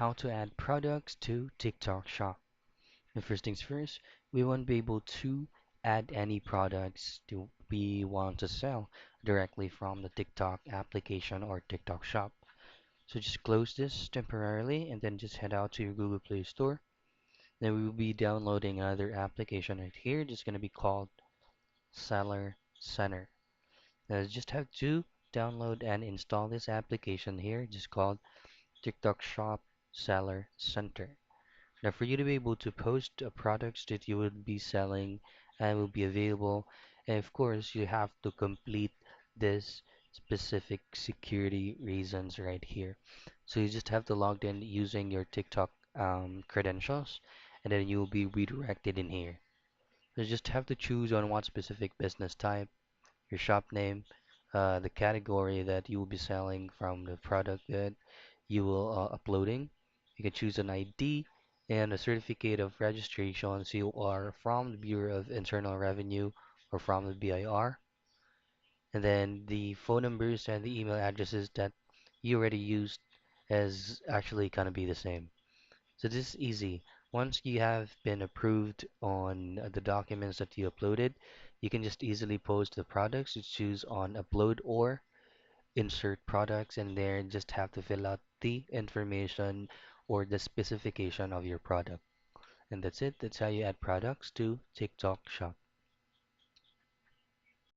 how to add products to TikTok Shop. And first things first, we won't be able to add any products to we want to sell directly from the TikTok application or TikTok Shop. So just close this temporarily and then just head out to your Google Play Store. Then we will be downloading another application right here. It's going to be called Seller Center. Now just have to download and install this application here, just called TikTok Shop Seller Center. Now, for you to be able to post products that you would be selling and will be available, and of course, you have to complete this specific security reasons right here. So you just have to log in using your TikTok credentials, and then you will be redirected in here. So you just have to choose on what specific business type, your shop name, the category that you will be selling from the product that you will uploading. You can choose an ID and a certificate of registration so you are from the Bureau of Internal Revenue or from the BIR. And then the phone numbers and the email addresses that you already used is actually gonna be the same. So this is easy. Once you have been approved on the documents that you uploaded, you can just easily post the products. You choose on upload or insert products and there just have to fill out the information or the specification of your product. And that's it. That's how you add products to TikTok Shop.